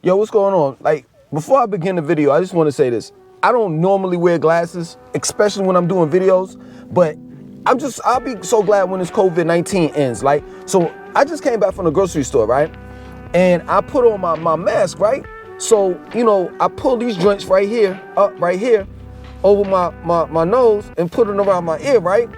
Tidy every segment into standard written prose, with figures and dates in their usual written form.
Yo, what's going on? Like, before I begin the video, I just want to say this. I don't normally wear glasses, especially when I'm doing videos, but I'll be so glad when this COVID-19 ends. Like, so I just came back from the grocery store, right? And I put on my mask, right? So, you know, I pull these joints right here, up right here, over my nose and put it around my ear, right?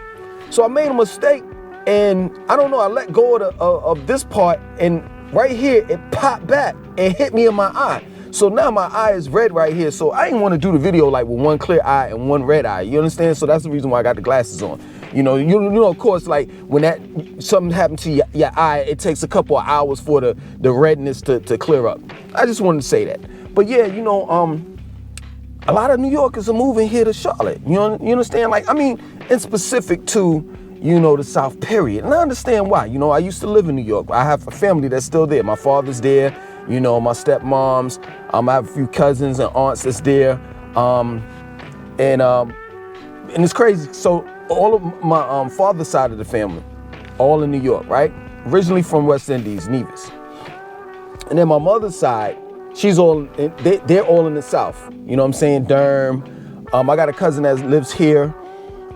So I made a mistake, and I don't know, I let go of this part, and right here, it popped back and hit me in my eye. So now my eye is red right here. So I didn't want to do the video like with one clear eye and one red eye. You understand? So that's the reason why I got the glasses on. You know, of course, like when something happened to your eye, it takes a couple of hours for the redness to clear up. I just wanted to say that. But yeah, you know, a lot of New Yorkers are moving here to Charlotte. You understand? Like, I mean, it's specific to, you know, the South, period. And I understand why. You know, I used to live in New York. I have a family that's still there. My father's there, you know, my stepmoms. I have a few cousins and aunts that's there. And it's crazy. So all of my father's side of the family, all in New York, right? Originally from West Indies, Nevis. And then my mother's side, they're all in the South. You know what I'm saying? Durham. I got a cousin that lives here.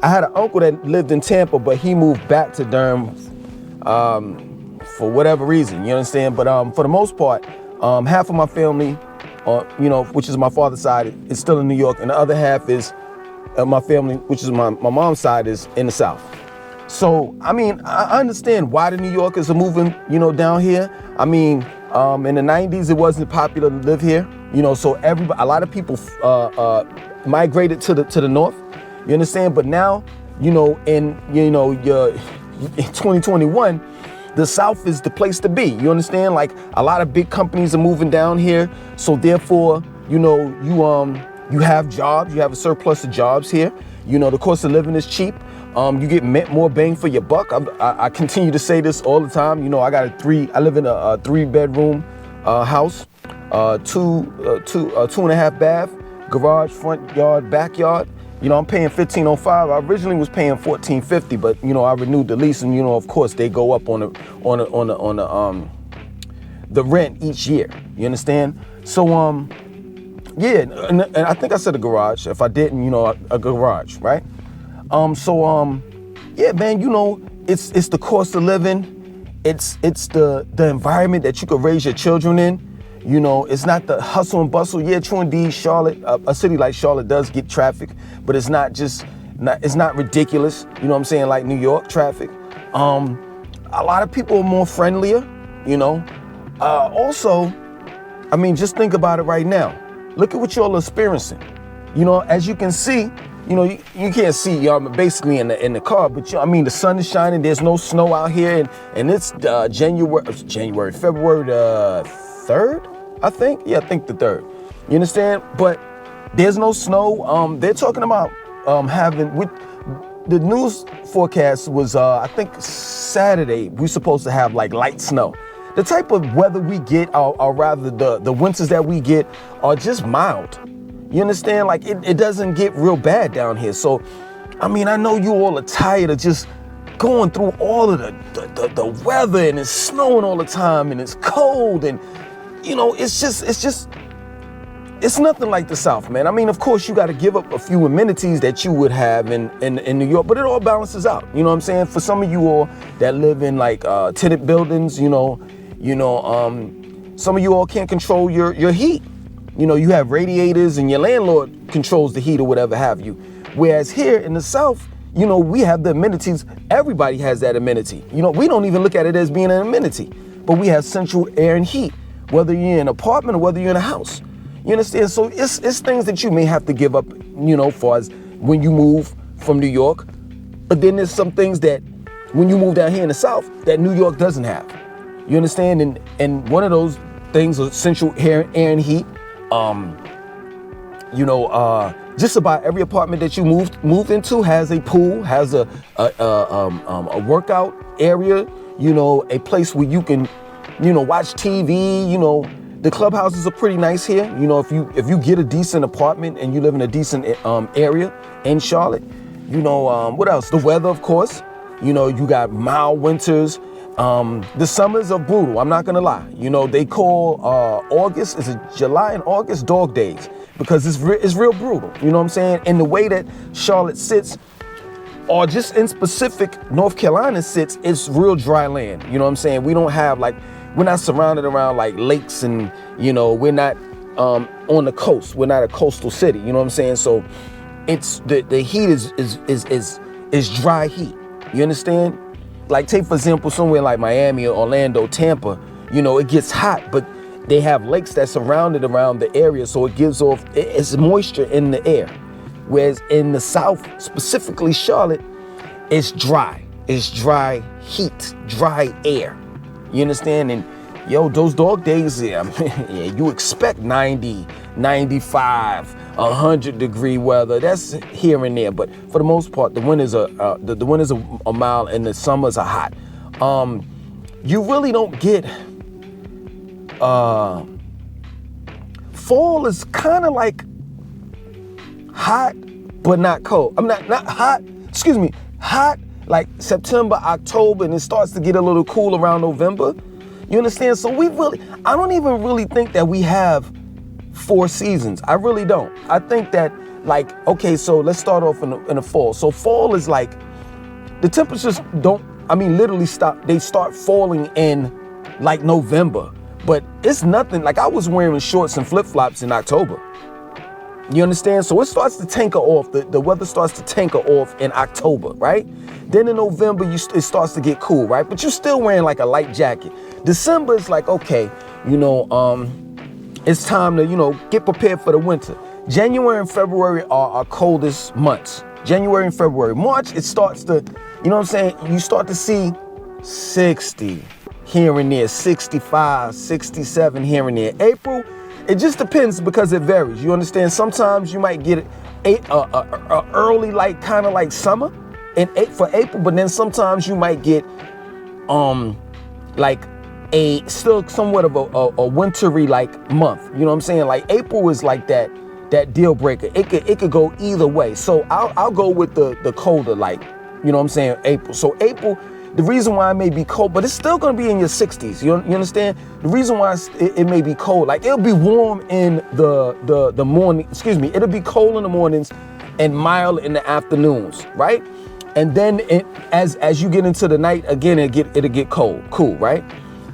I had an uncle that lived in Tampa, but he moved back to Durham for whatever reason, you understand? But for the most part, half of my family, you know, which is my father's side, is still in New York, and the other half is my family, which is my mom's side, is in the South. So, I mean, I understand why the New Yorkers are moving, you know, down here. I mean, in the 90s, it wasn't popular to live here, you know, so a lot of people migrated to the north. You understand? But now, you know, in 2021, the South is the place to be. You understand? Like, a lot of big companies are moving down here. So therefore, you know, you have jobs, you have a surplus of jobs here. You know, the cost of living is cheap. You get more bang for your buck. I continue to say this all the time. You know, I live in a 3-bedroom house, two and a half bath, garage, front yard, backyard. You know, I'm paying $1,505. I originally was paying $1,450, but you know, I renewed the lease, and you know, of course, they go up on the rent each year. You understand? So yeah, and I think I said a garage. If I didn't, you know, a garage, right? Yeah, man, you know, it's the cost of living. It's the environment that you could raise your children in. You know, it's not the hustle and bustle. Yeah, true indeed, Charlotte, a city like Charlotte does get traffic, but it's not ridiculous. You know what I'm saying? Like New York traffic. A lot of people are more friendlier, you know. Also, I mean, just think about it right now. Look at what y'all are experiencing. You know, as you can see, you know, you can't see y'all basically in the car, but I mean, the sun is shining. There's no snow out here, and it's February the 3rd. I think the 3rd. You understand? But there's no snow. They're talking about the news forecast was I think Saturday we're supposed to have like light snow. The type of weather we get, or rather the winters that we get, are just mild. You understand? Like it doesn't get real bad down here. So, I mean, I know you all are tired of just going through all of the weather, and it's snowing all the time, and it's cold, and you know, it's nothing like the South, man. I mean, of course, you got to give up a few amenities that you would have in New York, but it all balances out. You know what I'm saying? For some of you all that live in like tenant buildings, you know, some of you all can't control your heat. You know, you have radiators, and your landlord controls the heat or whatever have you. Whereas here in the South, you know, we have the amenities. Everybody has that amenity. You know, we don't even look at it as being an amenity, but we have central air and heat, whether you're in an apartment or whether you're in a house. You understand? So it's things that you may have to give up, you know, far as when you move from New York. But then there's some things that when you move down here in the South that New York doesn't have. You understand? And one of those things is central air and heat. You know, just about every apartment that you moved into has a pool, has a workout area, you know, a place where you can, you know, watch TV. You know, the clubhouses are pretty nice here. You know, if you get a decent apartment and you live in a decent area in Charlotte, you know, what else? The weather, of course. You know, you got mild winters. The summers are brutal. I'm not gonna lie. You know, they call August, is it July and August, dog days, because it's real brutal. You know what I'm saying? And the way that Charlotte sits, or just in specific, North Carolina sits, it's real dry land. You know what I'm saying? We don't have we're not surrounded around like lakes, and you know, we're not on the coast. We're not a coastal city. You know what I'm saying? So it's the heat is dry heat. You understand? Like, take for example, somewhere like Miami or Orlando, Tampa, you know, it gets hot, but they have lakes that's surrounded around the area, so it gives off, it's moisture in the air. Whereas in the South, specifically Charlotte, it's dry. It's dry heat, dry air. You understand? And yo, those dog days, yeah, you expect 90, 95, 100-degree weather. That's here and there, but for the most part, the winters are mild and the summers are hot. You really don't get. Fall is kind of like hot, but not cold. I'm not hot. Excuse me, hot like September, October, and it starts to get a little cool around November. You understand? So I don't even really think that we have 4 seasons. I really don't. I think that, like, okay, so let's start off in the fall. So fall is like, the temperatures literally stop. They start falling in like November, but it's nothing. Like, I was wearing shorts and flip-flops in October. You understand? So it starts to tanker off. The weather starts to tanker off in October, right? Then in November, it starts to get cool, right? But you're still wearing like a light jacket. December is like, okay, you know, it's time to, you know, get prepared for the winter. January and February are our coldest months. January and February. March, it starts to, you know what I'm saying? You start to see 60 here and there, 65, 67 here and there. April, it just depends because it varies. You understand? Sometimes you might get a early, like, kind of like summer for April, but then sometimes you might get like a still somewhat of a wintry like month. You know what I'm saying? Like, April is like that deal breaker. It could go either way. So I'll go with the colder, like, you know what I'm saying, April. So April, the reason why it may be cold, but it's still gonna be in your 60s. You understand? The reason why it may be cold, like, it'll be warm in the morning. Excuse me. It'll be cold in the mornings and mild in the afternoons, right? And then as you get into the night, again, it'll get cool, right?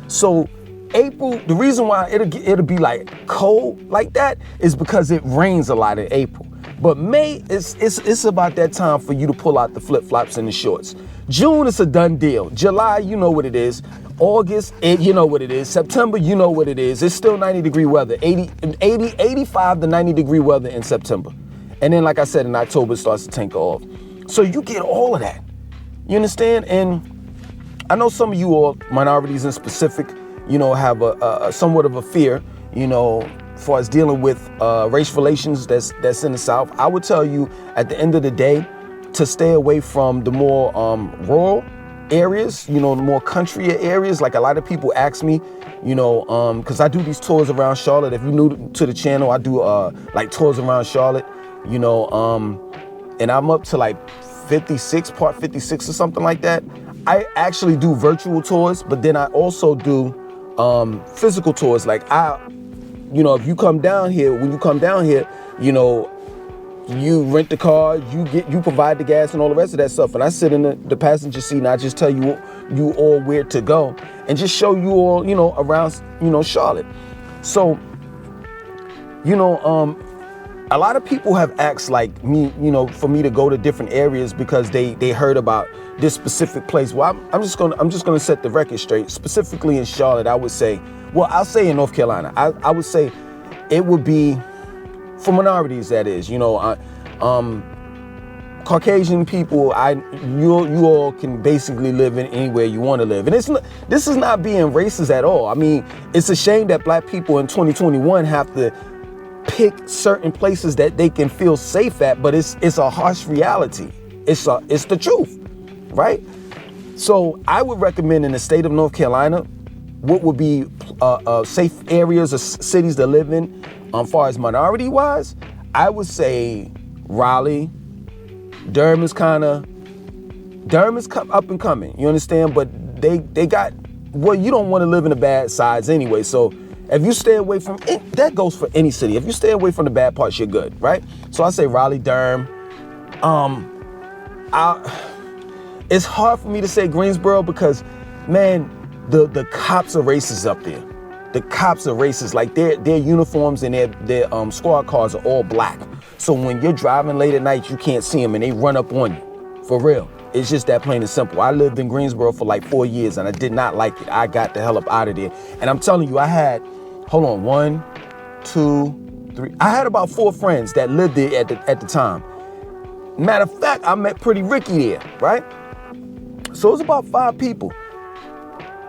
So April, the reason why it'll be like cold like that is because it rains a lot in April. But May, it's about that time for you to pull out the flip-flops and the shorts. June, it's a done deal. July, you know what it is. August, you know what it is. September, you know what it is. It's still 90-degree weather, 85 to 90-degree weather in September. And then, like I said, in October, it starts to tanker off. So you get all of that. You understand? And I know some of you all, minorities in specific, you know, have a somewhat of a fear, you know, as far as dealing with race relations that's in the South. I would tell you, at the end of the day, to stay away from the more rural areas, you know, the more country areas. Like, a lot of people ask me, you know, because I do these tours around Charlotte. If you're new to the channel, I do like tours around Charlotte, you know, and I'm up to like part 56 or something like that. I actually do virtual tours, but then I also do physical tours. Like, you know, if you come down here, when you come down here, you know, you rent the car, you provide the gas and all the rest of that stuff. And I sit in the passenger seat and I just tell you all where to go and just show you all, you know, around, you know, Charlotte. So, you know, a lot of people have asked, like, me, you know, for me to go to different areas because they heard about this specific place. Well, I'm just gonna set the record straight. Specifically in Charlotte, I would say, well, I'll say in North Carolina, I would say it would be for minorities, that is, you know, Caucasian people. You all can basically live in anywhere you want to live, and this is not being racist at all. I mean, it's a shame that Black people in 2021 have to pick certain places that they can feel safe at, but it's a harsh reality. It's the truth, right? So I would recommend, in the state of North Carolina, what would be safe areas or cities to live in, far as minority wise, I would say Raleigh. Durham is up and coming, you understand? But they got, well, you don't want to live in the bad sides anyway. So if you stay away from it, that goes for any city. If you stay away from the bad parts, you're good, right? So I say Raleigh, Durham. It's hard for me to say Greensboro because, man, the cops are racist up there. The cops are racist. Like their uniforms and their squad cars are all black. So when you're driving late at night, you can't see them and they run up on you. For real. It's just that plain and simple. I lived in Greensboro for like 4 years and I did not like it. I got the hell up out of there. And I'm telling you, I had, hold on, 1, 2, 3. I had about 4 friends that lived there at the time. Matter of fact, I met Pretty Ricky there, right? So it was about 5 people.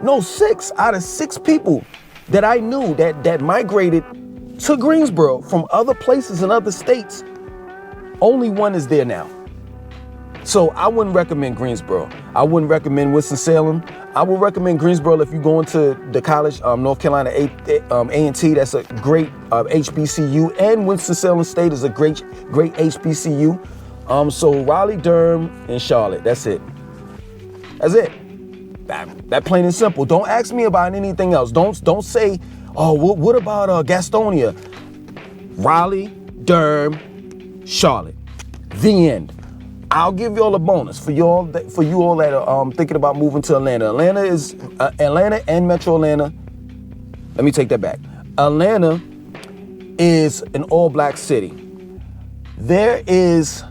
No, 6 out of 6 people that I knew that migrated to Greensboro from other places and other states. Only 1 is there now. So I wouldn't recommend Greensboro. I wouldn't recommend Winston-Salem. I would recommend Greensboro if you're going to the college, North Carolina A&T. That's a great HBCU, and Winston-Salem State is a great HBCU. So Raleigh, Durham, and Charlotte. That's it. That's it. That plain and simple. Don't ask me about anything else. Don't say, oh, what about Gastonia? Raleigh, Durham, Charlotte. The end. I'll give y'all a bonus for you all that are thinking about moving to Atlanta. Atlanta and Metro Atlanta. Let me take that back. Atlanta is an all-black city. There is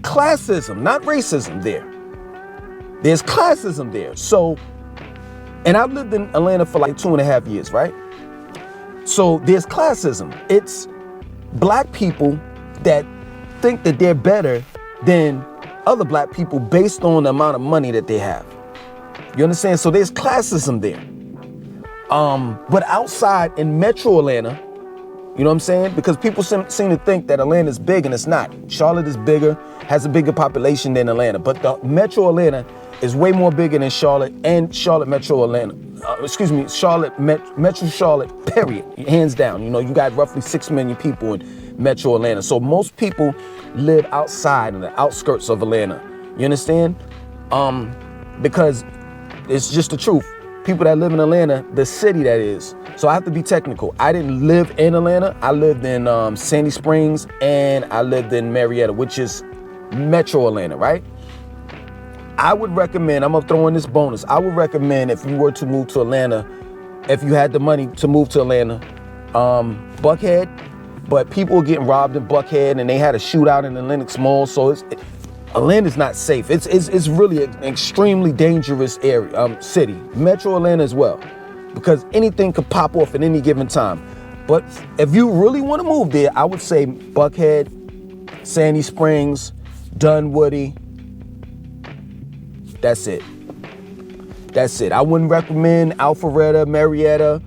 classism, not racism there. There's classism there. So, and I've lived in Atlanta for like 2.5 years, right? So there's classism. It's black people that think that they're better than other black people based on the amount of money that they have. You understand? So there's classism there. But outside in Metro Atlanta, you know what I'm saying? Because people seem to think that Atlanta is big and it's not. Charlotte is bigger, has a bigger population than Atlanta. But the Metro Atlanta is way more bigger than Charlotte and Charlotte Metro Atlanta. Metro Charlotte, period. Hands down. You know, you got roughly 6 million people in Metro Atlanta. So most people live outside in the outskirts of Atlanta. You understand? Because it's just the truth. People that live in Atlanta, the city that is. So I have to be technical. I didn't live in Atlanta. I lived in Sandy Springs and I lived in Marietta, which is Metro Atlanta, right? I would recommend, I'm gonna throw in this bonus. I would recommend if you were to move to Atlanta, if you had the money to move to Atlanta, Buckhead, but people were getting robbed in Buckhead and they had a shootout in the Lenox Mall. So Atlanta's not safe. It's really an extremely dangerous area, city. Metro Atlanta as well, because anything could pop off at any given time. But if you really want to move there, I would say Buckhead, Sandy Springs, Dunwoody. That's it. That's it. I wouldn't recommend Alpharetta, Marietta.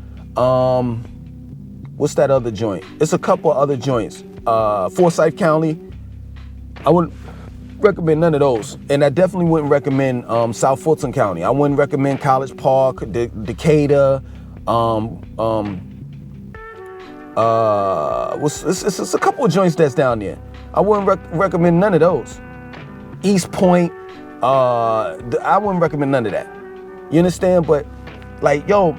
What's that other joint? It's a couple other joints. Forsyth County. I wouldn't recommend none of those. And I definitely wouldn't recommend South Fulton County. I wouldn't recommend College Park, Decatur. It's a couple of joints that's down there. I wouldn't recommend none of those. East Point. I wouldn't recommend none of that. You understand? But like, yo,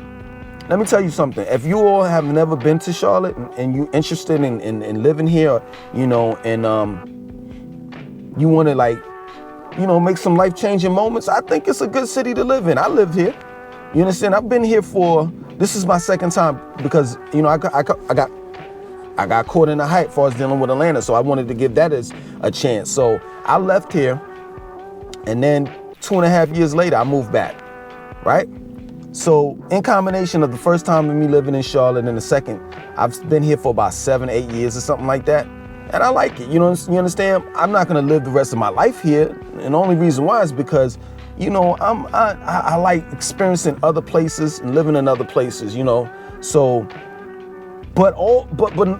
let me tell you something. If you all have never been to Charlotte and you interested in living here, you know, and you want to like, you know, make some life-changing moments, I think it's a good city to live in. I lived here. You understand? I've been here this is my second time because, you know, I got caught in the hype as far as dealing with Atlanta. So I wanted to give that as a chance. So I left here. And then 2.5 years later, I moved back, right? So in combination of the first time of me living in Charlotte and the second, I've been here for about 7, 8 years or something like that. And I like it, you understand? I'm not gonna live the rest of my life here. And the only reason why is because, you know, I like experiencing other places and living in other places, you know? So, but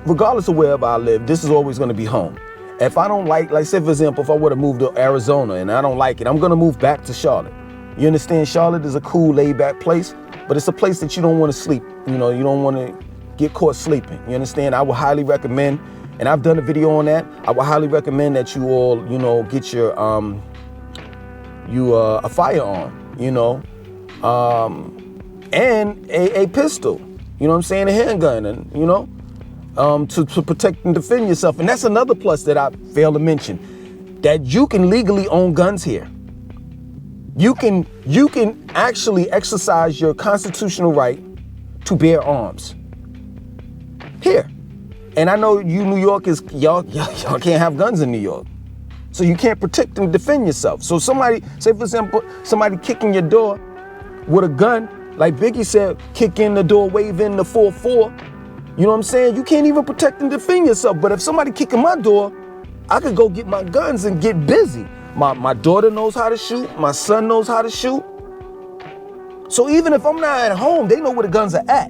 regardless of wherever I live, this is always gonna be home. If I don't like say for example, if I were to move to Arizona and I don't like it, I'm gonna move back to Charlotte. You understand? Charlotte is a cool, laid-back place, but it's a place that you don't want to sleep. You know, you don't want to get caught sleeping. You understand? I would highly recommend, and I've done a video on that. I would highly recommend that you all, you know, get your a firearm. you know, and a pistol, you know what I'm saying, a handgun, and, you know, to protect and defend yourself. And that's another plus that I failed to mention, that you can legally own guns here. You can actually exercise your constitutional right to bear arms here. And I know you New Yorkers, y'all can't have guns in New York. So you can't protect and defend yourself. So somebody, say for example, somebody kicking your door with a gun, like Biggie said, kick in the door, wave in the 4-4. You know what I'm saying? You can't even protect and defend yourself. But if somebody kicking my door, I could go get my guns and get busy. My daughter knows how to shoot. My son knows how to shoot. So even if I'm not at home, they know where the guns are at.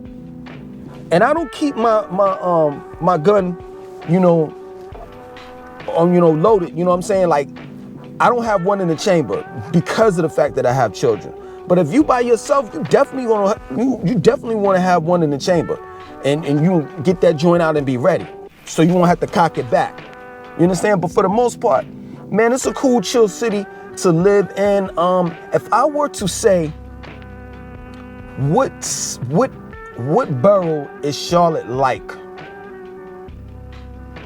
And I don't keep my gun, you know, loaded. You know what I'm saying? Like, I don't have one in the chamber because of the fact that I have children. But if you by yourself, you definitely want to have one in the chamber, and you get that joint out and be ready, so you won't have to cock it back. You understand? But for the most part, man, it's a cool, chill city to live in. If I were to say, what borough is Charlotte like?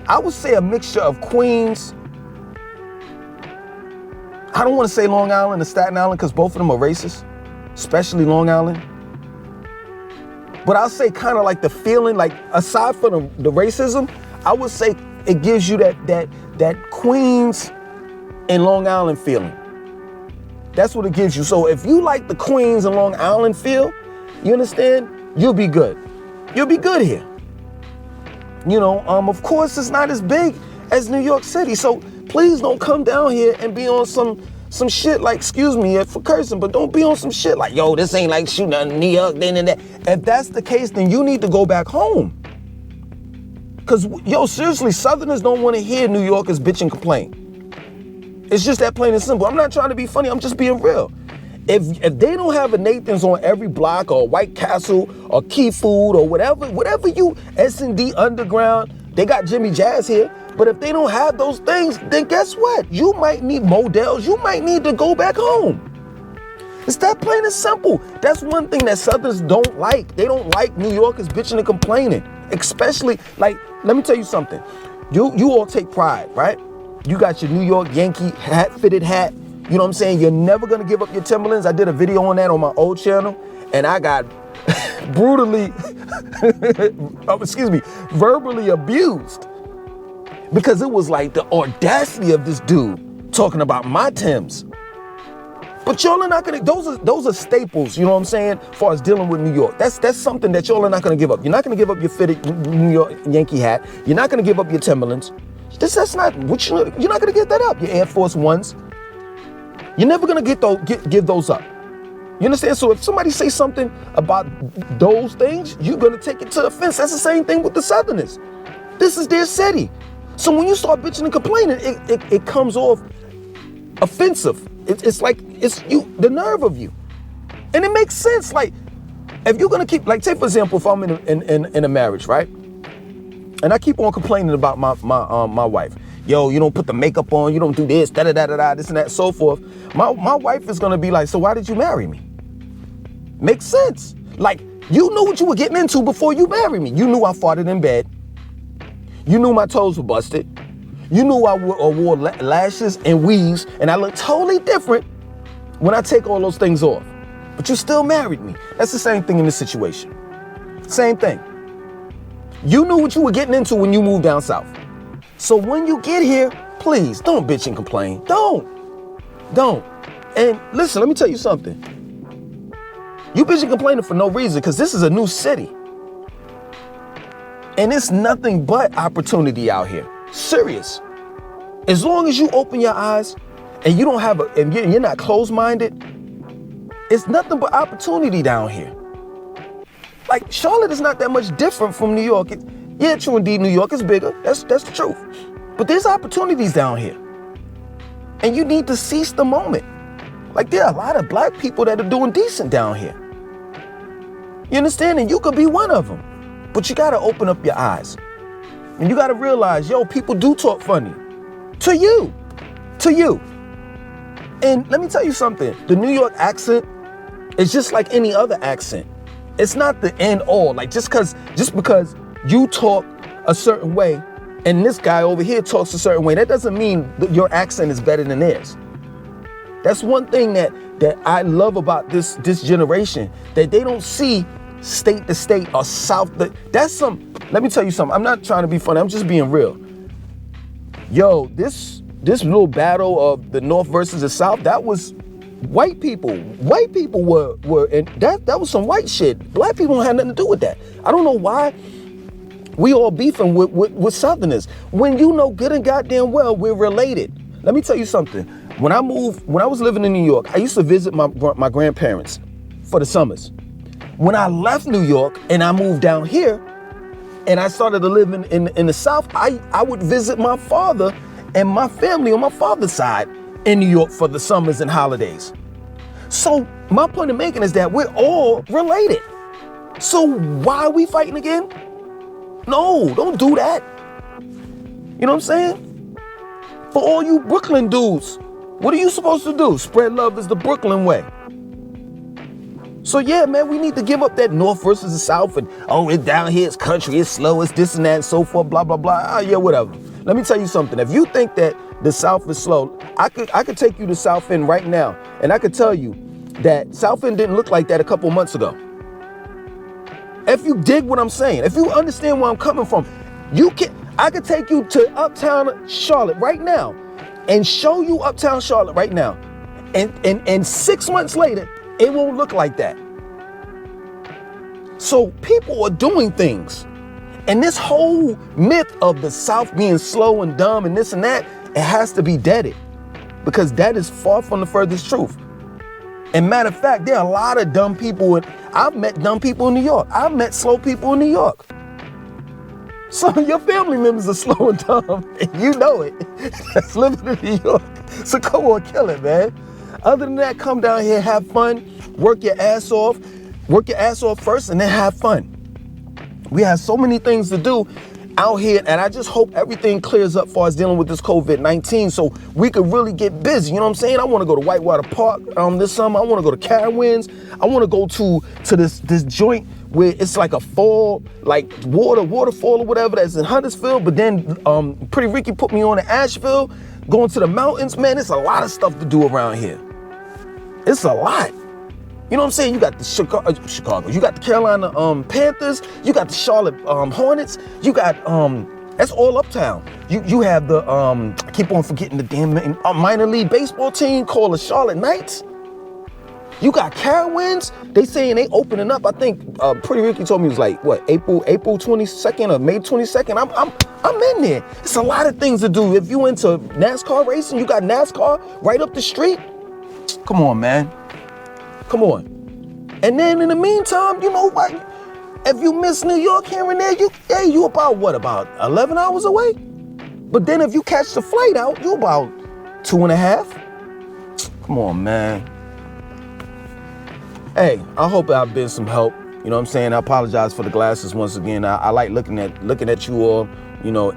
I would say a mixture of Queens. I don't want to say Long Island or Staten Island because both of them are racist, especially Long Island. But I'll say kind of like the feeling, like aside from the racism, I would say it gives you that Queens and Long Island feeling. That's what it gives you. So if you like the Queens and Long Island feel, you understand, you'll be good. You'll be good here. You know, of course, it's not as big as New York City. So please don't come down here and be on some shit like, excuse me for cursing, but don't be on some shit like, yo, this ain't like shooting in New York, then and that. If that's the case, then you need to go back home. Because, yo, seriously, Southerners don't want to hear New Yorkers bitch and complain. It's just that plain and simple. I'm not trying to be funny. I'm just being real. If they don't have a Nathan's on every block, or White Castle, or Key Food, or whatever you, S&D Underground, they got Jimmy Jazz here. But if they don't have those things, then guess what? You might need Models. You might need to go back home. It's that plain and simple. That's one thing that Southerners don't like. They don't like New Yorkers bitching and complaining. Especially, like, let me tell you something. You all take pride, right? You got your New York Yankee fitted hat. You know what I'm saying? You're never gonna give up your Timberlands. I did a video on that on my old channel, and I got brutally, verbally abused. Because it was like the audacity of this dude talking about my Timbs. But y'all are not gonna, those are staples, you know what I'm saying, as far as dealing with New York. That's something that y'all are not gonna give up. You're not gonna give up your fitted New York Yankee hat. You're not gonna give up your Timberlands. That's not what you're not gonna give that up. Your Air Force Ones. You're never gonna give those up. You understand? So if somebody say something about those things, you're gonna take it to offense. That's the same thing with the Southerners. This is their city. So when you start bitching and complaining, it comes off offensive. It's like, it's you, the nerve of you. And it makes sense. Like, if you're gonna keep, like, say for example, if I'm in a marriage, right? And I keep on complaining about my wife. Yo, you don't put the makeup on, you don't do this, da-da-da-da-da, this and that, so forth. My wife is gonna be like, so why did you marry me? Makes sense. Like, you knew what you were getting into before you married me. You knew I farted in bed. You knew my toes were busted. You knew I wore lashes and weaves, and I look totally different when I take all those things off. But you still married me. That's the same thing in this situation. Same thing. You knew what you were getting into when you moved down south. So when you get here, please don't bitch and complain. Don't. And listen, let me tell you something. You bitch and complaining for no reason, because this is a new city. And it's nothing but opportunity out here. Serious. As long as you open your eyes and you don't have and you're not closed-minded, it's nothing but opportunity down here. Like, Charlotte is not that much different from New York. Yeah, true indeed, New York is bigger. That's the truth. But there's opportunities down here. And you need to seize the moment. Like, there are a lot of black people that are doing decent down here. You understand? And you could be one of them. But you gotta open up your eyes. And you gotta realize, yo, people do talk funny. To you. And let me tell you something. The New York accent It's just like any other accent. It's not the end all. Like just because you talk a certain way and this guy over here talks a certain way, that doesn't mean that your accent is better than theirs. That's one thing that I love about this generation, that they don't see state to state or south. Let me tell you something. I'm not trying to be funny. I'm just being real. Yo, this little battle of the North versus the South, that was white people. White people were and that was some white shit. Black people don't have nothing to do with that. I don't know why we all beefing with Southerners when you know good and goddamn well we're related. Let me tell you something. When I was living in New York, I used to visit my grandparents for the summers. When I left New York and I moved down here and I started to live in the South, I would visit my father and my family on my father's side in New York for the summers and holidays. So my point of making is that we're all related. So why are we fighting again? No, don't do that. You know what I'm saying? For all you Brooklyn dudes, what are you supposed to do? Spread love is the Brooklyn way. So yeah, man, we need to give up that North versus the South and, oh, it's down here, it's country, it's slow, it's this and that and so forth, blah, blah, blah. Yeah, whatever. Let me tell you something. If you think that the South is slow, I could take you to South End right now and I could tell you that South End didn't look like that a couple months ago. If you dig what I'm saying, if you understand where I'm coming from, I could take you to Uptown Charlotte right now and show you Uptown Charlotte right now. And 6 months later, it won't look like that. So people are doing things. And this whole myth of the South being slow and dumb and this and that, it has to be deaded, because that is far from the furthest truth. And matter of fact, there are a lot of dumb people. I've met dumb people in New York. I've met slow people in New York. Some of your family members are slow and dumb, and you know it. That's living in New York. So come on, kill it, man. Other than that, come down here, have fun, work your ass off first, and then have fun. We have so many things to do out here, and I just hope everything clears up for us dealing with this COVID-19 so we could really get busy. You know what I'm saying? I want to go to Whitewater Park this summer. I want to go to Carowinds. I want to go to this joint where it's like a fall, like waterfall or whatever that's in Huntersville, but then Pretty Ricky put me on to Asheville, going to the mountains. Man, it's a lot of stuff to do around here. It's a lot. You know what I'm saying? You got the Chicago, you got the Carolina Panthers, you got the Charlotte Hornets, you got, that's all uptown. You have the, I keep on forgetting the damn minor league baseball team called the Charlotte Knights. You got Carowinds. They saying they opening up. I think Pretty Ricky told me it was like, what, April 22nd or May 22nd. I'm in there. It's a lot of things to do. If you into NASCAR racing, you got NASCAR right up the street. Come on, man. Come on. And then in the meantime, you know what? If you miss New York here and there, you about 11 hours away? But then if you catch the flight out, you about 2.5. Come on, man. Hey, I hope I've been some help. You know what I'm saying? I apologize for the glasses once again. I like looking at you all, you know,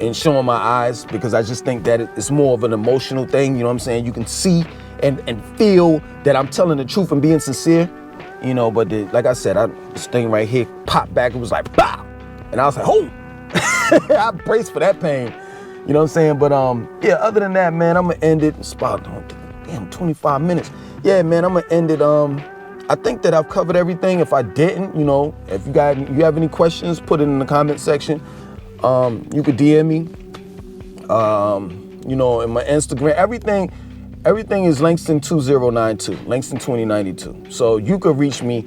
and showing my eyes, because I just think that it's more of an emotional thing. You know what I'm saying? You can see and feel that I'm telling the truth and being sincere, you know, but like I said, this thing right here popped back. It was like, pow! And I was like, oh! I braced for that pain. You know what I'm saying? But yeah, other than that, man, I'm gonna end it. It's about, damn, 25 minutes. Yeah, man, I'm gonna end it. I think that I've covered everything. If I didn't, you know, if you have any questions, put it in the comment section. You could DM me, you know, in my Instagram, everything is Langston 2092, Langston 2092. So you could reach me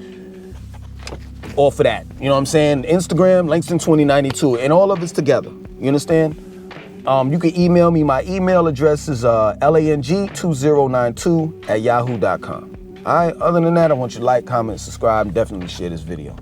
off of that. You know what I'm saying? Instagram, Langston 2092, and all of it's together. You understand? You can email me. My email address is lang2092@yahoo.com. All right, other than that, I want you to like, comment, subscribe, and definitely share this video.